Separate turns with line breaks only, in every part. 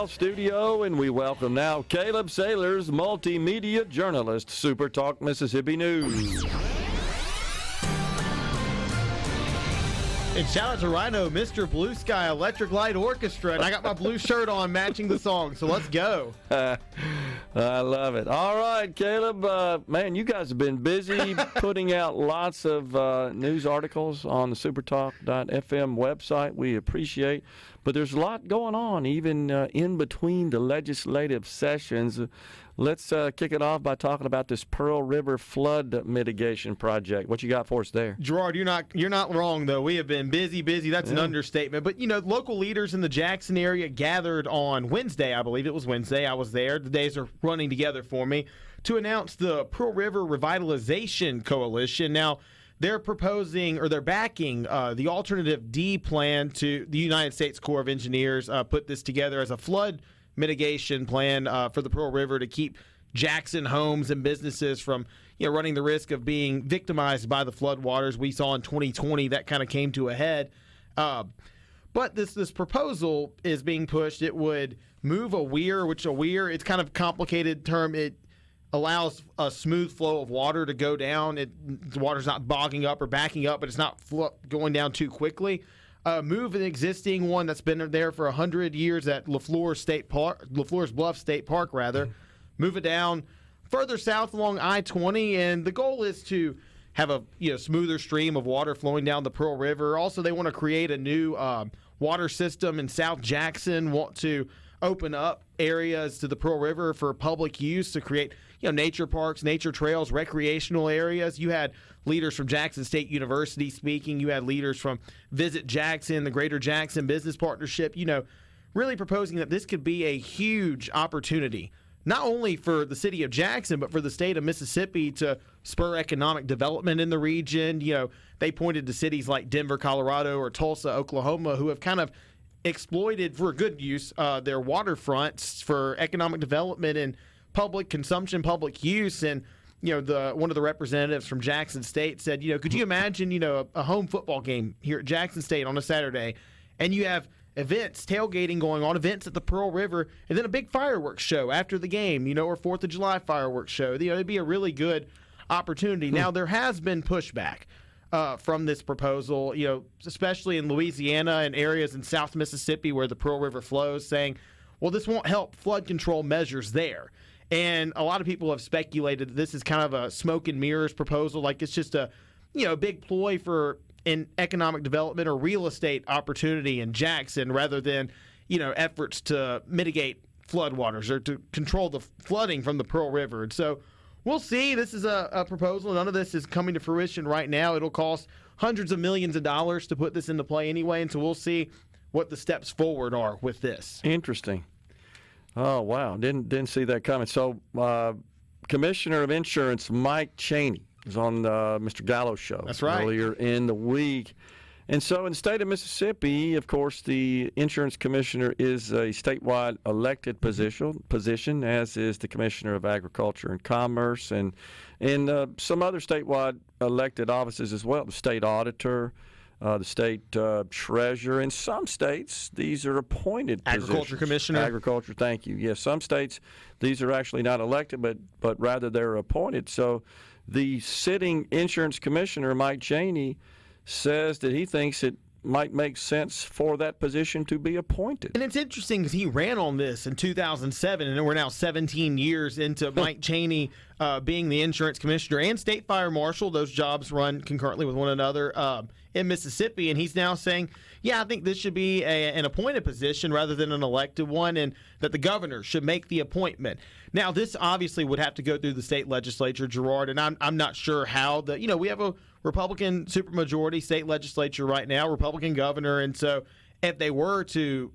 Studio, and we welcome now Caleb Sailors, Multimedia Journalist, SuperTalk Mississippi News.
And shout out to Rhino, Mr. Blue Sky Electric Light Orchestra. And I got my blue shirt on matching the song, so let's go.
I love it. All right, Caleb. Man, you guys have been busy putting out lots of news articles on the SuperTalk.fm website. We appreciate. But there's a lot going on, even in between the legislative sessions. Let's kick it off by talking about this Pearl River flood mitigation project. What you got for us there?
Gerard, you're not wrong, though. We have been busy. That's an understatement. But, local leaders in the Jackson area gathered on Wednesday. I believe it was Wednesday. I was there. The days are running together for me to announce the Pearl River Revitalization Coalition. Now, they're proposing, or they're backing, the Alternative D plan to the United States Corps of Engineers put this together as a flood mitigation plan for the Pearl River to keep Jackson homes and businesses from running the risk of being victimized by the floodwaters we saw in 2020. That kind of came to a head. But this proposal is being pushed. It would move a weir, it's kind of a complicated term. It allows a smooth flow of water to go down. The water's not bogging up or backing up, but it's not going down too quickly. Move an existing one that's been there for 100 years at LaFleur's Bluff State Park, move it down further south along I-20, and the goal is to have a smoother stream of water flowing down the Pearl River. Also, they want to create a new water system in South Jackson, want to open up areas to the Pearl River for public use to create nature parks, nature trails, recreational areas. You had leaders from Jackson State University speaking. You had leaders from Visit Jackson, the Greater Jackson Business Partnership, really proposing that this could be a huge opportunity, not only for the city of Jackson, but for the state of Mississippi to spur economic development in the region. They pointed to cities like Denver, Colorado, or Tulsa, Oklahoma, who have kind of exploited for good use their waterfronts for economic development and public consumption, public use. And one of the representatives from Jackson State said, could you imagine a home football game here at Jackson State on a Saturday, and you have events, tailgating going on, events at the Pearl River, and then a big fireworks show after the game, or 4th of July fireworks show. It'd be a really good opportunity. Now, there has been pushback from this proposal, especially in Louisiana and areas in South Mississippi where the Pearl River flows, saying, well, this won't help flood control measures there. And a lot of people have speculated that this is kind of a smoke and mirrors proposal, like it's just a big ploy for an economic development or real estate opportunity in Jackson, rather than efforts to mitigate floodwaters or to control the flooding from the Pearl River. And so we'll see. This is a proposal. None of this is coming to fruition right now. It'll cost hundreds of millions of dollars to put this into play anyway, and so we'll see what the steps forward are with this.
Interesting. Oh, wow. Didn't see that coming. So, Commissioner of Insurance Mike Chaney was on Mr. Gallo's show.
That's right.
Earlier in the week. And so in the state of Mississippi, of course, the insurance commissioner is a statewide elected position, as is the Commissioner of Agriculture and Commerce, and some other statewide elected offices as well, the state auditor, the state treasurer. In some states, these are appointed
Agriculture
positions.
Commissioner.
Agriculture, thank you. Yes, some states, these are actually not elected, but rather they're appointed. So the sitting insurance commissioner, Mike Chaney, says that he thinks it might make sense for that position to be appointed.
And it's interesting because he ran on this in 2007, and we're now 17 years into Mike Chaney being the insurance commissioner and state fire marshal. Those jobs run concurrently with one another in Mississippi, and he's now saying, I think this should be an appointed position rather than an elected one, and that the governor should make the appointment. Now, this obviously would have to go through the state legislature, Gerard, and I'm not sure how. We have a Republican supermajority state legislature right now, Republican governor, and so if they were to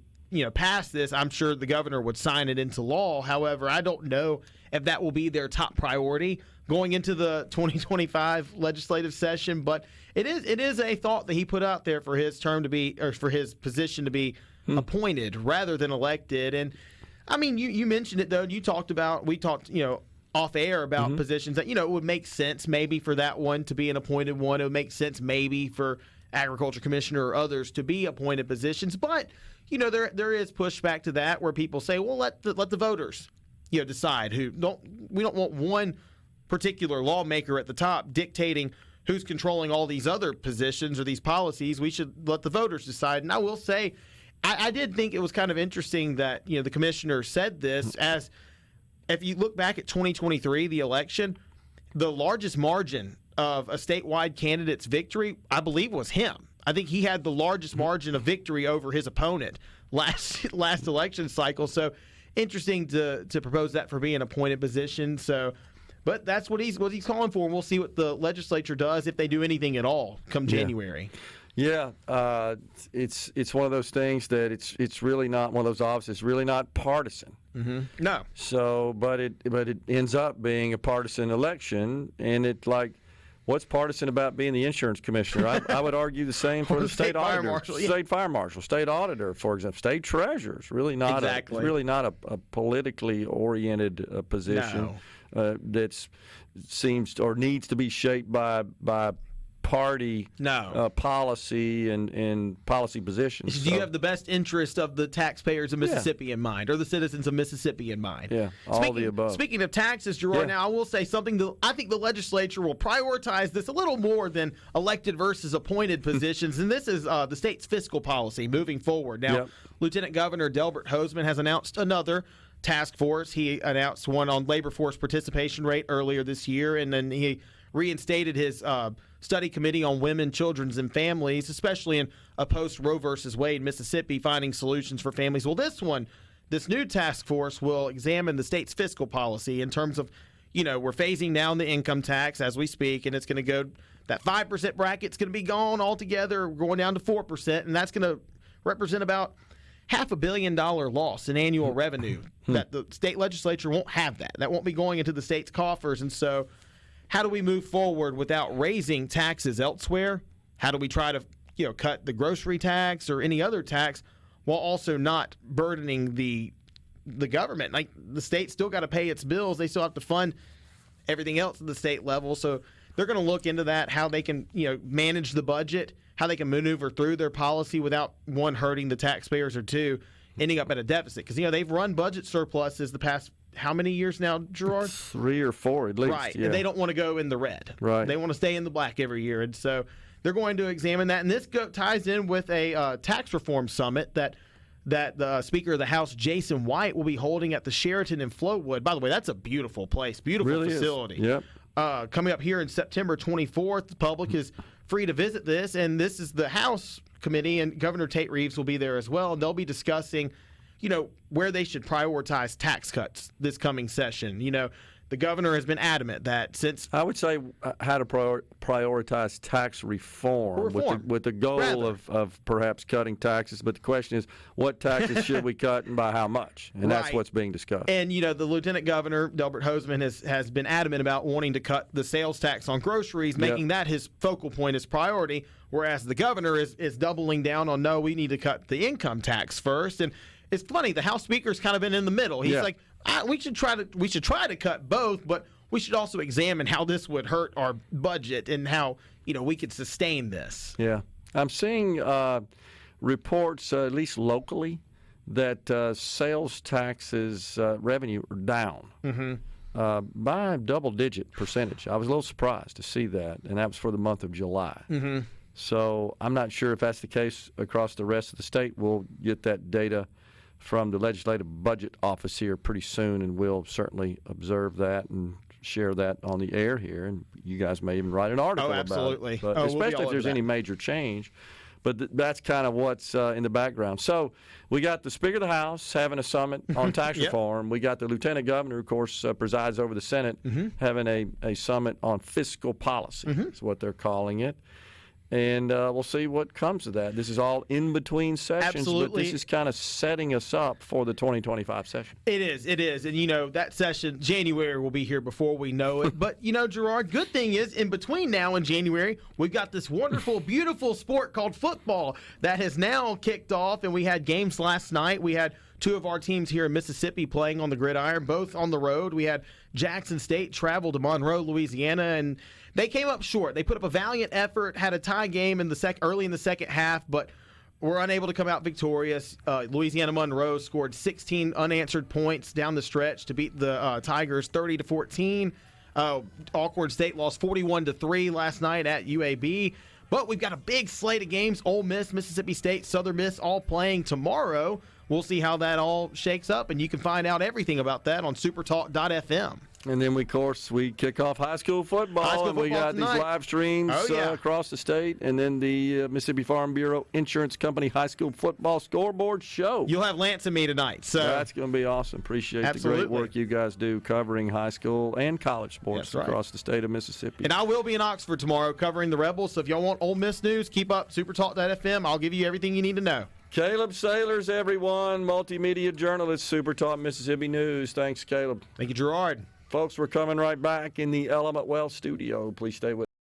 pass this, I'm sure the governor would sign it into law. However, I don't know if that will be their top priority going into the 2025 legislative session, but it is a thought that he put out there for his term to be, or for his position to be appointed rather than elected. And I mean, you mentioned it though. We talked off air about positions that it would make sense maybe for that one to be an appointed one. It would make sense maybe for agriculture commissioner or others to be appointed positions. But there is pushback to that where people say, well, let the voters, decide we don't want one particular lawmaker at the top dictating who's controlling all these other positions or these policies. We should let the voters decide. And I will say, I did think it was kind of interesting that, the commissioner said this, as if you look back at 2023, the election, the largest margin of a statewide candidate's victory, I believe, was him. I think he had the largest margin of victory over his opponent last election cycle. So interesting to propose that for being an appointed position. So, but that's what he's calling for, and we'll see what the legislature does if they do anything at all come January.
Yeah, it's one of those things that it's really not one of those offices. It's really not partisan.
Mm-hmm. No.
So, but it ends up being a partisan election, and what's partisan about being the insurance commissioner? I would argue the same for the state auditor, state fire marshal, state auditor, for example, state treasurer. It's really not a politically oriented position that seems or needs to be shaped by party policy and policy positions.
Do you have the best interest of the taxpayers of Mississippi in mind, or the citizens of Mississippi in mind?
Yeah, all the above.
Speaking of taxes, Gerard, now I will say something that I think the legislature will prioritize this a little more than elected versus appointed positions, and this is the state's fiscal policy moving forward. Now, Lieutenant Governor Delbert Hosemann has announced another task force. He announced one on labor force participation rate earlier this year, and then he reinstated his study committee on women, children, and families, especially in a post-Roe versus Wade Mississippi, finding solutions for families. Well, this new task force will examine the state's fiscal policy in terms of, we're phasing down the income tax as we speak, and it's going to go, that 5% bracket's going to be gone altogether, going down to 4%, and that's going to represent about $500 million loss in annual revenue. That the state legislature won't have that. That won't be going into the state's coffers, and so how do we move forward without raising taxes elsewhere? How do we try to, cut the grocery tax or any other tax while also not burdening the government? Like, the state still got to pay its bills. They still have to fund everything else at the state level. So they're going to look into that, how they can, manage the budget, how they can maneuver through their policy without, one, hurting the taxpayers, or two, ending up at a deficit. Because, they've run budget surpluses the past how many years now, Gerard?
3 or 4 at least.
Right,
yeah.
And they don't want to go in the red.
Right.
They want to stay in the black every year. And so they're going to examine that. And this ties in with a tax reform summit that the Speaker of the House, Jason White, will be holding at the Sheraton in Flowood. By the way, that's a beautiful place, beautiful
really
facility.
Yep.
Coming up here in September 24th, the public is free to visit this. And this is the House committee, and Governor Tate Reeves will be there as well. And they'll be discussing where they should prioritize tax cuts this coming session. The governor has been adamant that since...
I would say how to prioritize tax reform. With the goal of perhaps cutting taxes. But the question is, what taxes should we cut and by how much? And that's what's being discussed.
And, the Lieutenant Governor, Delbert Hosemann, has been adamant about wanting to cut the sales tax on groceries, making that his focal point, his priority, whereas the governor is doubling down on, no, we need to cut the income tax first. And it's funny, the House Speaker's kind of been in the middle. He's like, we should try to cut both, but we should also examine how this would hurt our budget and how we could sustain this.
Yeah, I'm seeing reports, at least locally, that sales taxes revenue are down by a double-digit percentage. I was a little surprised to see that, and that was for the month of July.
Mm-hmm.
So I'm not sure if that's the case across the rest of the state. We'll get that data from the Legislative Budget Office here pretty soon, and we'll certainly observe that and share that on the air here. And you guys may even write an article about it.
Absolutely.
But especially if there's any major change. But that's kind of what's in the background. So we got the Speaker of the House having a summit on tax reform. We got the Lieutenant Governor, of course, presides over the Senate, having a summit on fiscal policy is what they're calling it. And we'll see what comes of that. This is all in between sessions,
Absolutely.
But this is kind of setting us up for the 2025 session.
It is. And, that session, January, will be here before we know it. But, Gerard, good thing is, in between now and January, we've got this wonderful, beautiful sport called football that has now kicked off. And we had games last night. We had 2 of our teams here in Mississippi playing on the gridiron, both on the road. We had Jackson State travel to Monroe, Louisiana, and they came up short. They put up a valiant effort, had a tie game in early in the second half, but were unable to come out victorious. Louisiana Monroe scored 16 unanswered points down the stretch to beat the Tigers 30-14. Alcorn State lost 41-3 last night at UAB. But we've got a big slate of games. Ole Miss, Mississippi State, Southern Miss all playing tomorrow. We'll see how that all shakes up, and you can find out everything about that on SuperTalk.fm.
And then, of course, we kick off high school football, and we got
tonight.
these live streams across the state, and then the Mississippi Farm Bureau Insurance Company High School Football Scoreboard Show.
You'll have Lance and me tonight. So
that's going to be awesome. Appreciate the great work you guys do covering high school and college sports across the state of Mississippi.
And I will be in Oxford tomorrow covering the Rebels, so if y'all want Ole Miss news, keep up SuperTalk.fm. I'll give you everything you need to know.
Caleb Sailors, everyone, multimedia journalist, SuperTalk Mississippi News. Thanks, Caleb.
Thank you, Gerard.
Folks, we're coming right back in the Element Wealth studio. Please stay with us.